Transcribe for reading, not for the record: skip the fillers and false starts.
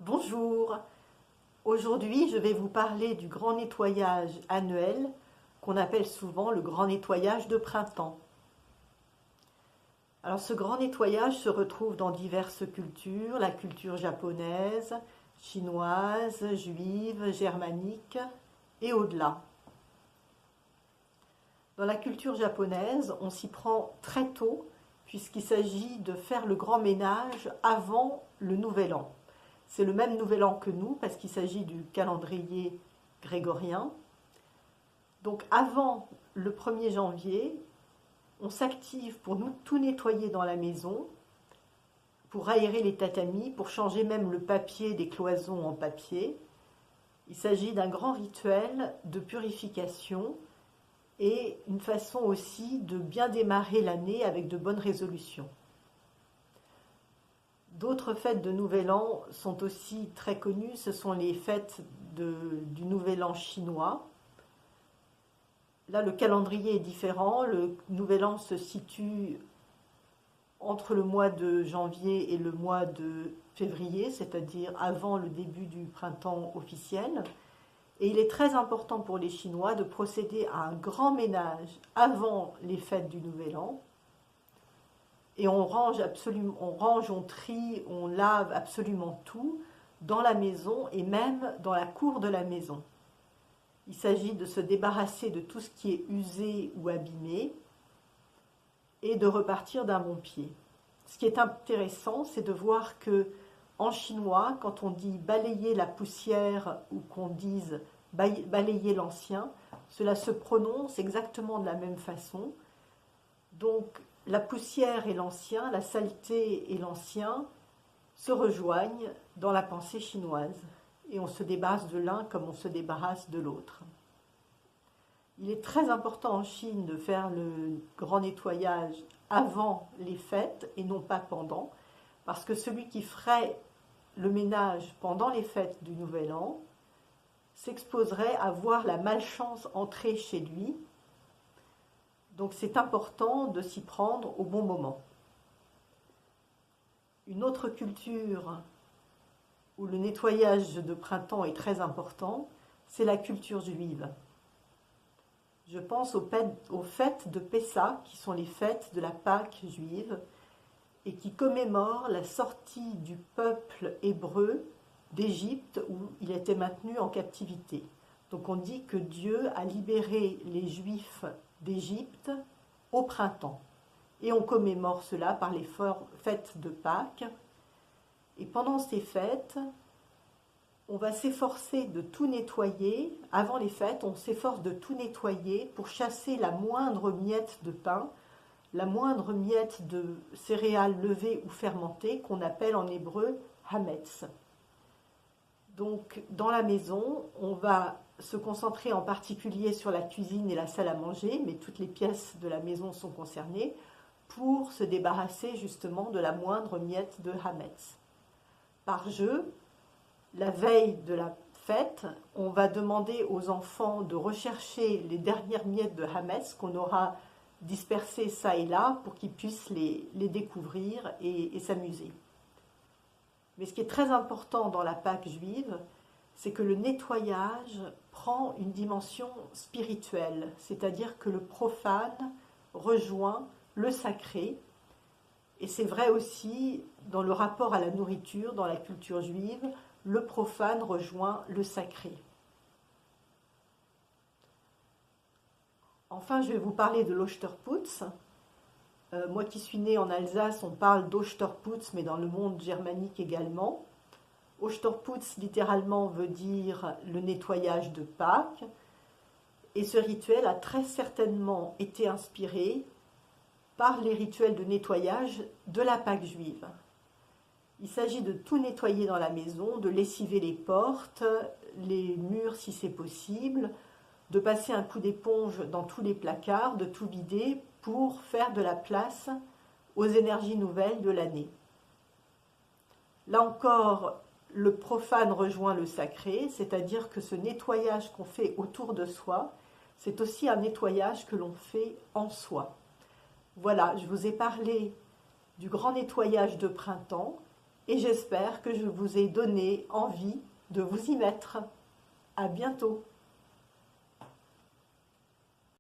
Bonjour, aujourd'hui je vais vous parler du grand nettoyage annuel qu'on appelle souvent le grand nettoyage de printemps. Alors ce grand nettoyage se retrouve dans diverses cultures, la culture japonaise, chinoise, juive, germanique et au-delà. Dans la culture japonaise, on s'y prend très tôt puisqu'il s'agit de faire le grand ménage avant le nouvel an. C'est le même nouvel an que nous parce qu'il s'agit du calendrier grégorien. Donc avant le 1er janvier, on s'active pour nous tout nettoyer dans la maison, pour aérer les tatamis, pour changer même le papier des cloisons en papier. Il s'agit d'un grand rituel de purification et une façon aussi de bien démarrer l'année avec de bonnes résolutions. D'autres fêtes de Nouvel An sont aussi très connues, ce sont les fêtes du Nouvel An chinois. Là, le calendrier est différent, le Nouvel An se situe entre le mois de janvier et le mois de février, c'est-à-dire avant le début du printemps officiel. Et il est très important pour les Chinois de procéder à un grand ménage avant les fêtes du Nouvel An. Et on range absolument, on trie, on lave absolument tout dans la maison et même dans la cour de la maison. Il s'agit de se débarrasser de tout ce qui est usé ou abîmé et de repartir d'un bon pied. Ce qui est intéressant, c'est de voir que en chinois, quand on dit balayer la poussière ou qu'on dise balayer l'ancien, cela se prononce exactement de la même façon. Donc, la poussière et l'ancien, la saleté et l'ancien se rejoignent dans la pensée chinoise et on se débarrasse de l'un comme on se débarrasse de l'autre. Il est très important en Chine de faire le grand nettoyage avant les fêtes et non pas pendant, parce que celui qui ferait le ménage pendant les fêtes du Nouvel An s'exposerait à voir la malchance entrer chez lui. Donc c'est important de s'y prendre au bon moment. Une autre culture où le nettoyage de printemps est très important, c'est la culture juive. Je pense aux fêtes de Pessah, qui sont les fêtes de la Pâque juive, et qui commémorent la sortie du peuple hébreu d'Égypte où il était maintenu en captivité. Donc on dit que Dieu a libéré les Juifs d'Égypte au printemps. Et on commémore cela par les fêtes de Pâques. Et pendant ces fêtes, on va s'efforcer de tout nettoyer. Avant les fêtes, on s'efforce de tout nettoyer pour chasser la moindre miette de pain, la moindre miette de céréales levées ou fermentées, qu'on appelle en hébreu hametz. Donc, dans la maison, on va se concentrer en particulier sur la cuisine et la salle à manger, mais toutes les pièces de la maison sont concernées, pour se débarrasser justement de la moindre miette de hametz. Par jeu, la veille de la fête, on va demander aux enfants de rechercher les dernières miettes de hametz qu'on aura dispersées ça et là pour qu'ils puissent les découvrir et s'amuser. Mais ce qui est très important dans la Pâque juive, c'est que le nettoyage prend une dimension spirituelle, c'est-à-dire que le profane rejoint le sacré. Et c'est vrai aussi dans le rapport à la nourriture, dans la culture juive, le profane rejoint le sacré. Enfin, je vais vous parler de l'Osterputz. Moi qui suis née en Alsace, on parle d'Osterputz, mais dans le monde germanique également. Osterputz, littéralement, veut dire le nettoyage de Pâques. Et ce rituel a très certainement été inspiré par les rituels de nettoyage de la Pâque juive. Il s'agit de tout nettoyer dans la maison, de lessiver les portes, les murs si c'est possible, de passer un coup d'éponge dans tous les placards, de tout vider pour faire de la place aux énergies nouvelles de l'année. Là encore, le profane rejoint le sacré, c'est-à-dire que ce nettoyage qu'on fait autour de soi, c'est aussi un nettoyage que l'on fait en soi. Voilà, je vous ai parlé du grand nettoyage de printemps et j'espère que je vous ai donné envie de vous y mettre. À bientôt.